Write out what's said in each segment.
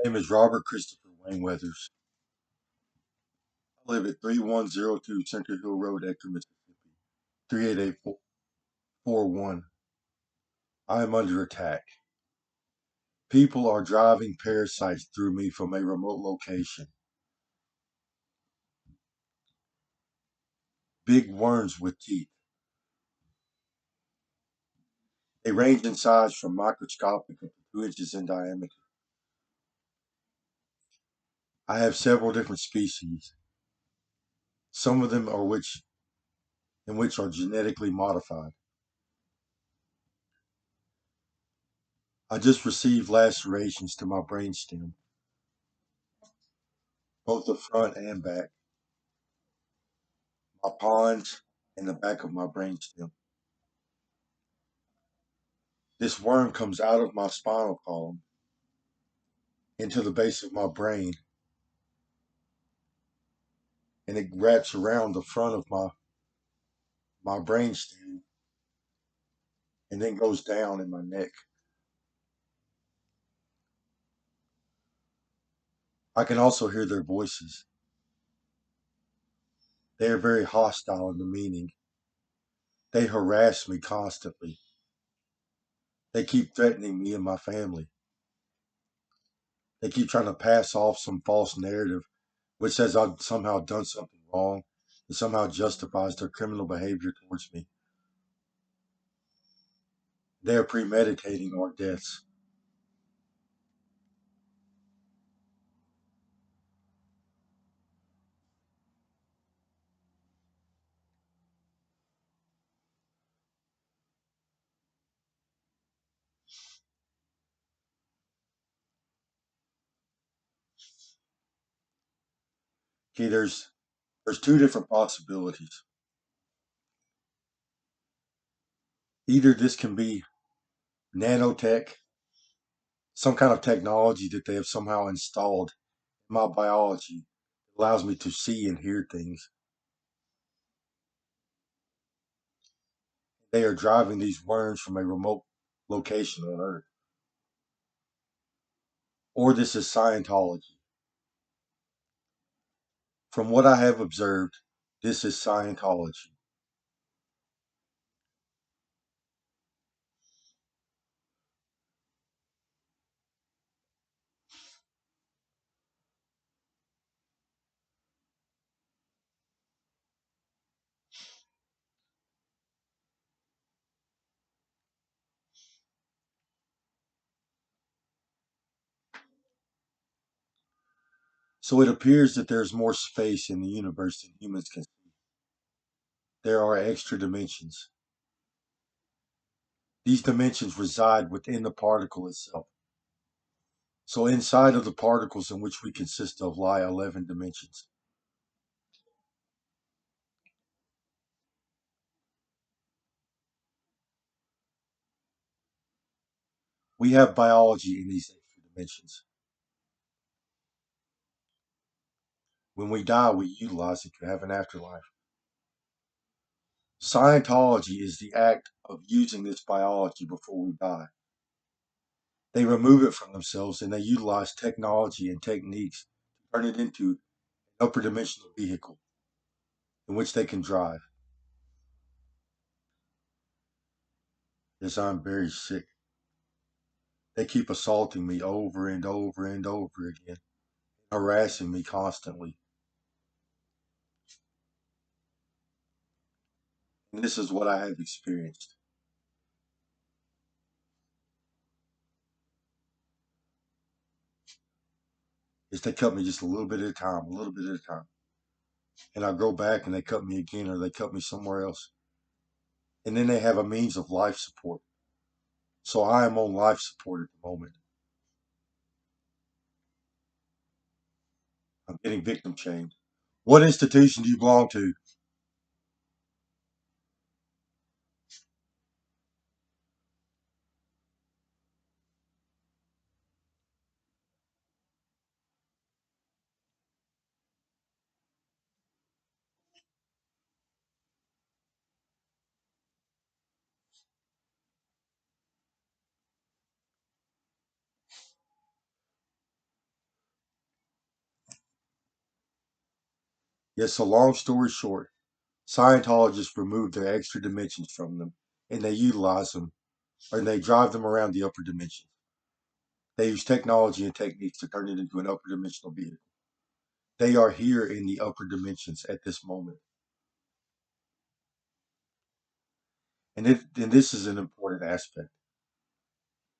Name is Robert Christopher Wayne Weathers. I live at 3102 Center Hill Road, Edgar, Mississippi. 38841. I am under attack. People are driving parasites through me from a remote location. Big worms with teeth. They range in size from microscopic up to 2 inches in diameter. I have several different species. Some of them are which are genetically modified. I just received lacerations to my brainstem, both the front and back, my pons, and the back of my brainstem. This worm comes out of my spinal column into the base of my brain, and it wraps around the front of my brainstem and then goes down in my neck. I can also hear their voices. They are very hostile in the meaning. They harass me constantly. They keep threatening me and my family. They keep trying to pass off some false narrative which says I've somehow done something wrong and somehow justifies their criminal behavior towards me. They are premeditating our deaths. Okay, there's two different possibilities. Either this can be nanotech, some kind of technology that they have somehow installed in my biology that allows me to see and hear things. They are driving these worms from a remote location on Earth. Or this is Scientology. From what I have observed, this is Scientology. So it appears that there's more space in the universe than humans can see. There are extra dimensions. These dimensions reside within the particle itself. So inside of the particles in which we consist of lie 11 dimensions. We have biology in these extra dimensions. When we die, we utilize it to have an afterlife. Scientology is the act of using this biology before we die. They remove it from themselves and they utilize technology and techniques to turn it into an upper dimensional vehicle in which they can drive. Yes, I'm very sick. They keep assaulting me over and over and over again, harassing me constantly. And this is what I have experienced. Is they cut me just a little bit at a time, a little bit at a time. And I go back and they cut me again or they cut me somewhere else. And then they have a means of life support. So I am on life support at the moment. I'm getting victim shamed. What institution do you belong to? Yes, so long story short, Scientologists remove their extra dimensions from them and they utilize them and they drive them around the upper dimension. They use technology and techniques to turn it into an upper dimensional being. They are here in the upper dimensions at this moment. And this is an important aspect.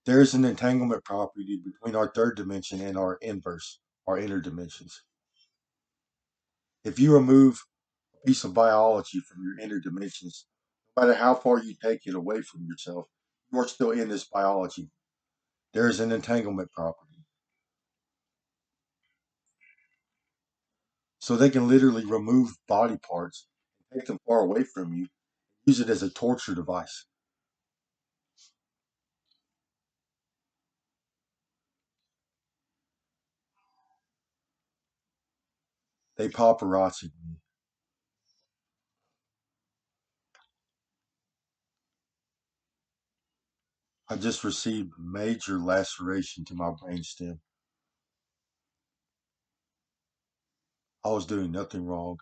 There is an entanglement property between our third dimension and our inverse, our inner dimensions. If you remove a piece of biology from your inner dimensions, no matter how far you take it away from yourself, you're still in this biology. There is an entanglement property. So they can literally remove body parts, take them far away from you, use it as a torture device. They paparazzi me. I just received major laceration to my brainstem. I was doing nothing wrong,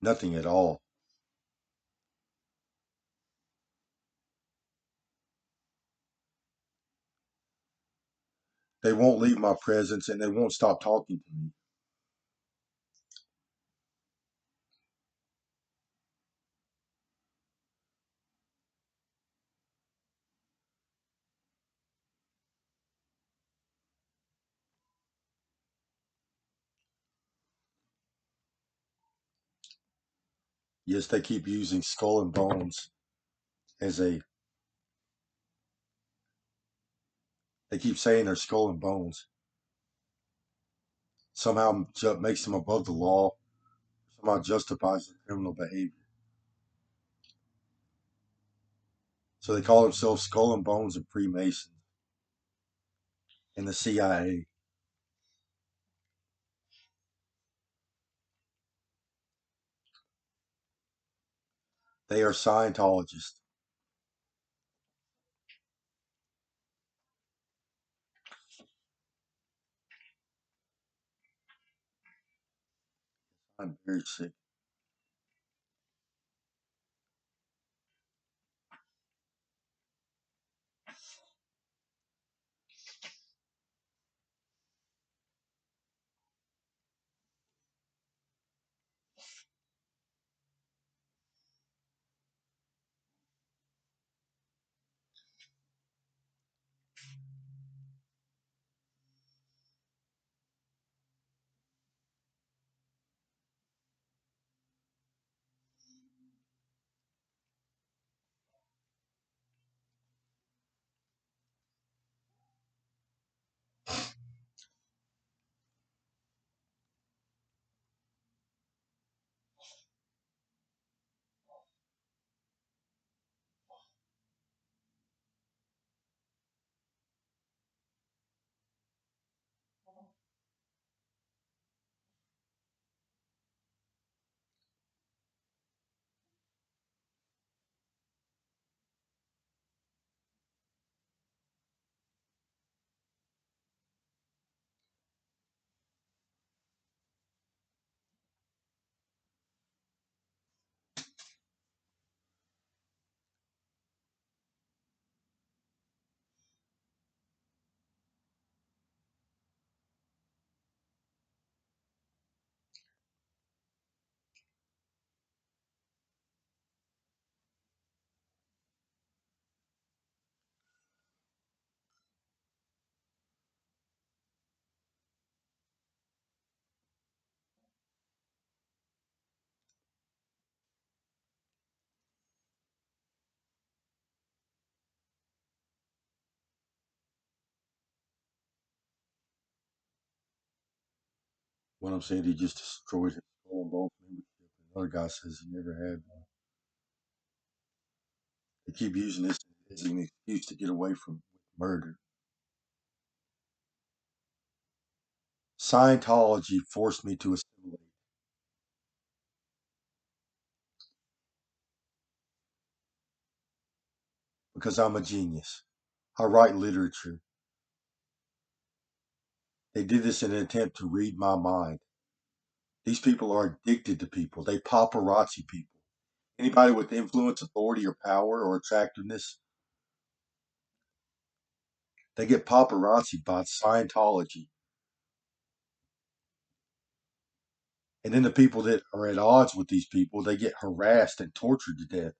nothing at all. They won't leave my presence and they won't stop talking to me. Yes, they keep using skull and bones as a, they keep saying they're skull and bones. Somehow makes them above the law, somehow justifies their criminal behavior. So they call themselves Skull and Bones and Freemasons and the CIA. They are Scientologists. I'm very sick. One of them said he just destroyed his Skull and Bones membership. Another guy says he never had one. They keep using this as an excuse to get away from murder. Scientology forced me to assimilate because I'm a genius. I write literature. They did this in an attempt to read my mind. These people are addicted to people. They paparazzi people. Anybody with influence, authority, or power or attractiveness, they get paparazzi by Scientology. And then the people that are at odds with these people, they get harassed and tortured to death.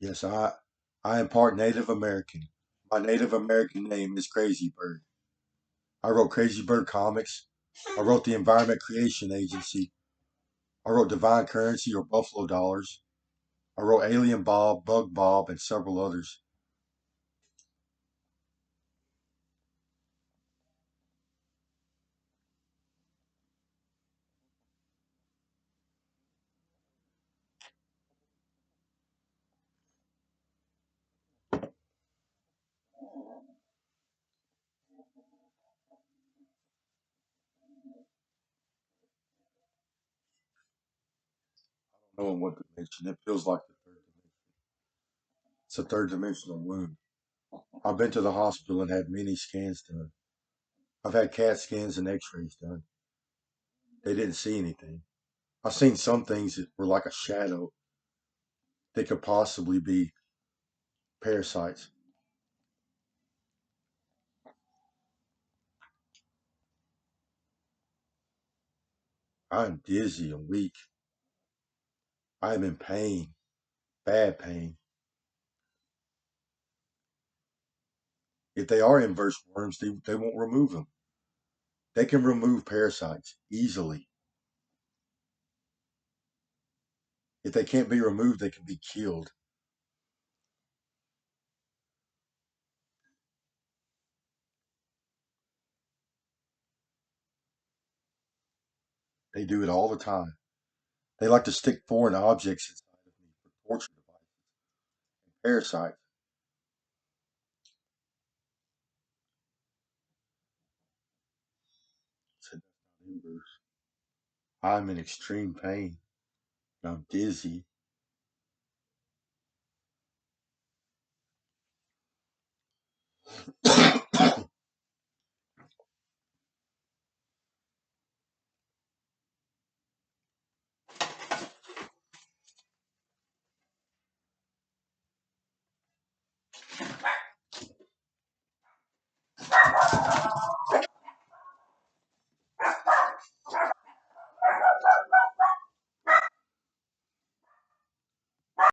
Yes, I am part Native American. My Native American name is Crazy Bird. I wrote Crazy Bird comics. I wrote the Environment Creation Agency. I wrote Divine Currency or Buffalo Dollars. I wrote Alien Bob, Bug Bob, and several others. Knowing what dimension, it feels like the third dimension. It's a third dimensional wound. I've been to the hospital and had many scans done. I've had CAT scans and X-rays done. They didn't see anything. I've seen some things that were like a shadow that could possibly be parasites. I am dizzy and weak. I am in pain, bad pain. If they are inverse worms, they won't remove them. They can remove parasites easily. If they can't be removed, they can be killed. They do it all the time. They like to stick foreign objects inside of me for torture devices and parasites. Said that's not inverse. I'm in extreme pain. I'm dizzy.